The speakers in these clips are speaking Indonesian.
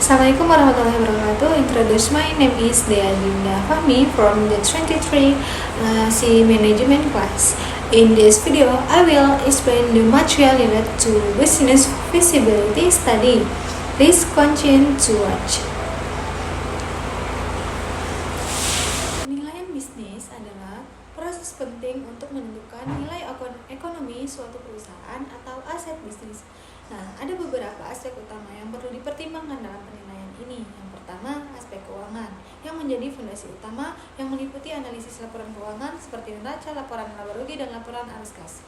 Assalamualaikum warahmatullahi wabarakatuh. Introduce my name is Dea Dinda Fahmi from the 23 C Management class. In this video, I will explain the material related to business feasibility study. Please continue to watch. Penilaian bisnis adalah proses penting untuk menentukan nilai ekonomi suatu perusahaan atau aset bisnis. Nah, ada beberapa aspek utama yang perlu dipertimbangkan dalam penilaian ini. Yang pertama, aspek keuangan, yang menjadi fondasi utama yang meliputi analisis laporan keuangan seperti neraca, laporan laba rugi, dan laporan arus kas.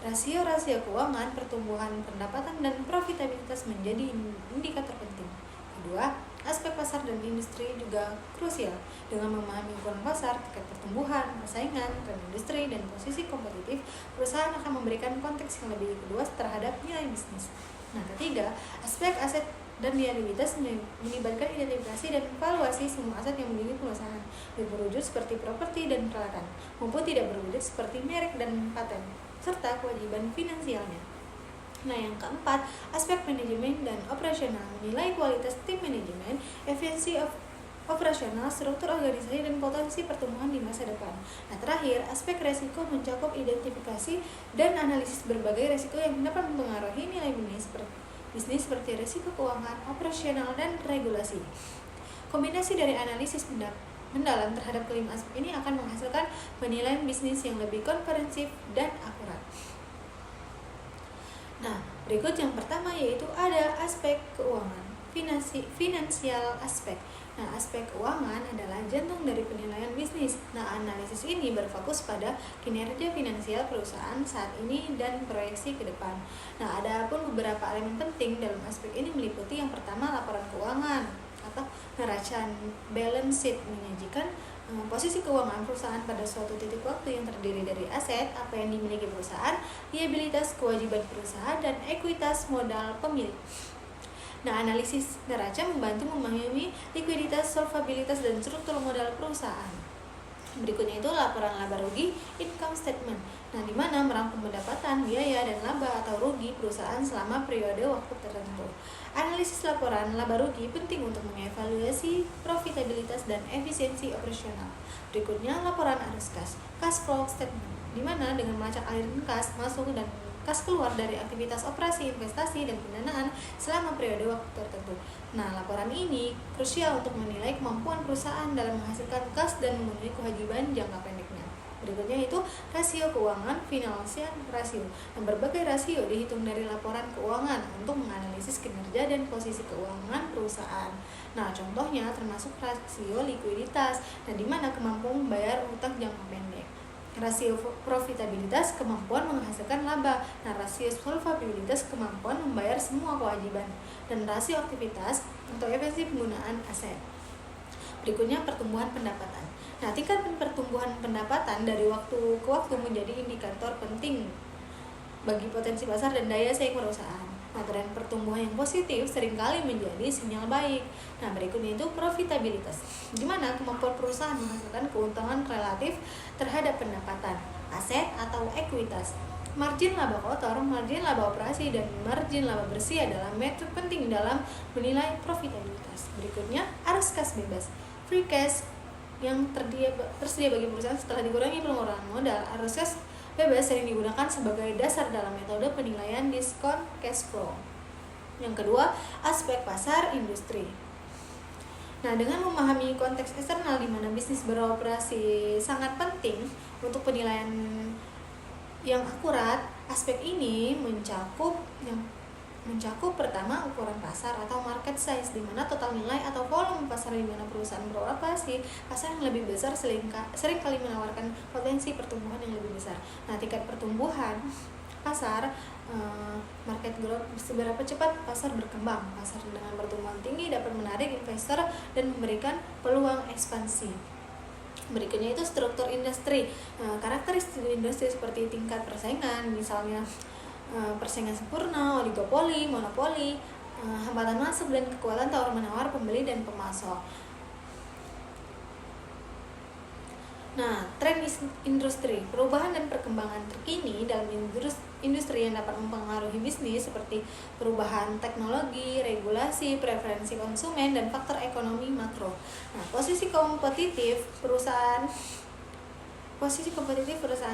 Rasio-rasio keuangan, pertumbuhan pendapatan, dan profitabilitas menjadi indikator penting. Kedua, aspek pasar dan industri juga krusial. Dengan memahami ukuran pasar, tingkat pertumbuhan, persaingan, tren industri, dan posisi kompetitif, perusahaan akan memberikan konteks yang lebih luas terhadap nilai bisnis. Nah, ketiga, aspek aset dan liabilitas melibatkan identifikasi dan evaluasi semua aset yang memiliki perusahaan, baik berwujud seperti properti dan peralatan, maupun tidak berwujud seperti merek dan paten, serta kewajiban finansialnya. Nah, yang keempat, aspek manajemen dan operasional, menilai kualitas tim manajemen, efisiensi operasional, struktur organisasi, dan potensi pertumbuhan di masa depan. Nah, terakhir, aspek resiko mencakup identifikasi dan analisis berbagai resiko yang dapat mempengaruhi nilai bisnis seperti resiko keuangan, operasional, dan regulasi. Kombinasi dari analisis mendalam terhadap kelima aspek ini akan menghasilkan penilaian bisnis yang lebih komprehensif dan akurat. Nah, berikut yang pertama yaitu ada aspek keuangan, finansial aspek. Nah, aspek keuangan adalah jantung dari penilaian bisnis. Nah, analisis ini berfokus pada kinerja finansial perusahaan saat ini dan proyeksi ke depan. Nah, ada pun beberapa elemen penting dalam aspek ini meliputi yang pertama, laporan keuangan atau neraca balance sheet, menyajikan posisi keuangan perusahaan pada suatu titik waktu yang terdiri dari aset, apa yang dimiliki perusahaan, liabilitas, kewajiban perusahaan, dan ekuitas modal pemilik. Nah, analisis neraca membantu memahami likuiditas, solvabilitas, dan struktur modal perusahaan. Berikutnya itu laporan laba rugi, income statement. Nah, di mana merangkum pendapatan, biaya, dan laba atau rugi perusahaan selama periode waktu tertentu. Analisis laporan laba rugi penting untuk mengevaluasi profitabilitas dan efisiensi operasional. Berikutnya laporan arus kas, cash flow statement, di mana dengan melacak aliran kas masuk dan kas keluar dari aktivitas operasi, investasi, dan pendanaan selama periode waktu tertentu. Nah, laporan ini krusial untuk menilai kemampuan perusahaan dalam menghasilkan kas dan memenuhi kewajiban jangka pendeknya. Berikutnya itu rasio keuangan, financial rasio. Nah, berbagai rasio dihitung dari laporan keuangan untuk menganalisis kinerja dan posisi keuangan perusahaan. Nah, contohnya termasuk rasio likuiditas, di mana kemampuan membayar utang jangka pendek. Rasio profitabilitas, kemampuan menghasilkan laba. Nah, rasio solvabilitas, kemampuan membayar semua kewajiban. Dan rasio aktivitas atau efisiensi penggunaan aset. Berikutnya pertumbuhan pendapatan. Nah, tingkat pertumbuhan pendapatan dari waktu ke waktu menjadi indikator penting bagi potensi pasar dan daya saing perusahaan. Nah, tren pertumbuhan yang positif seringkali menjadi sinyal baik. Nah, berikutnya itu profitabilitas, di mana kemampuan perusahaan menghasilkan keuntungan relatif terhadap pendapatan, aset atau ekuitas. Margin laba kotor, margin laba operasi, dan margin laba bersih adalah metode penting dalam menilai profitabilitas. Berikutnya, arus kas bebas, free cash yang tersedia bagi perusahaan setelah dikurangi pengeluaran modal. Arus kas bebas sering digunakan sebagai dasar dalam metode penilaian diskon cash flow. Yang kedua, aspek pasar industri. Nah, dengan memahami konteks eksternal di mana bisnis beroperasi sangat penting untuk penilaian yang akurat, aspek ini mencakup pertama ukuran pasar atau market size, di mana total nilai atau volume pasar di mana perusahaan beroperasi. Pasar yang lebih besar seringkali menawarkan potensi pertumbuhan yang lebih besar. Nah, tingkat pertumbuhan pasar, market growth, seberapa cepat pasar berkembang. Pasar dengan pertumbuhan tinggi dapat menarik investor dan memberikan peluang ekspansi. Berikutnya itu struktur industri. Karakteristik industri seperti tingkat persaingan, misalnya persaingan sempurna, oligopoli, monopoli, hambatan masuk, dan kekuatan tawar-menawar pembeli dan pemasok. Nah, tren industri, perubahan dan perkembangan terkini dalam industri yang dapat mempengaruhi bisnis seperti perubahan teknologi, regulasi, preferensi konsumen, dan faktor ekonomi makro. Nah, posisi kompetitif perusahaan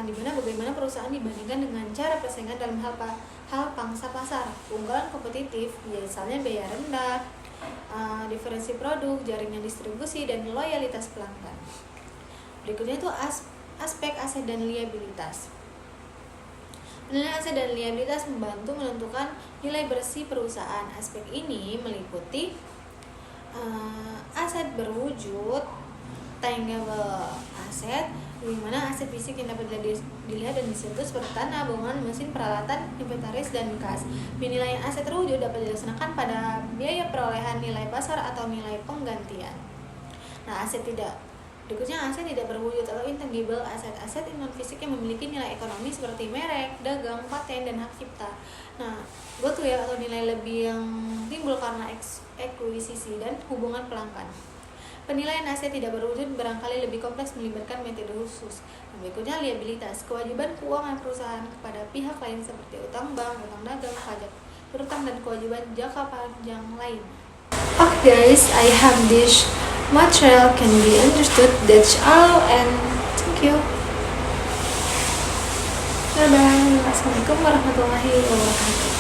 di mana bagaimana perusahaan dibandingkan dengan cara persaingan dalam hal pangsa pasar. Keunggulan kompetitif biasanya biaya rendah, diferensi produk, jaringan distribusi, dan loyalitas pelanggan. Berikutnya itu aspek aset dan liabilitas. Penilaian aset dan liabilitas membantu menentukan nilai bersih perusahaan. Aspek ini meliputi aset berwujud, tangible aset, di mana aset fisik yang dapat dilihat dan disentuh seperti tanah, bangunan, mesin, peralatan, inventaris, dan kas. Penilaian aset terwujud dapat dilaksanakan pada biaya perolehan nilai pasar atau nilai penggantian. Nah, berikutnya aset tidak berwujud atau intangible aset. Aset non fisik yang memiliki nilai ekonomi seperti merek, dagang, paten, dan hak cipta. Nah, goodwill atau nilai lebih yang timbul karena ekuisisi dan hubungan pelanggan. Penilaian aset tidak berwujud barangkali lebih kompleks, melibatkan metode khusus. Nah, berikutnya liabilitas, kewajiban keuangan perusahaan kepada pihak lain seperti utang bank, utang dagang, pajak berutang, dan kewajiban jangka panjang lain. Okay guys, I have this material can be understood. That's all and thank you. Bye bye. Assalamualaikum warahmatullahi wabarakatuh.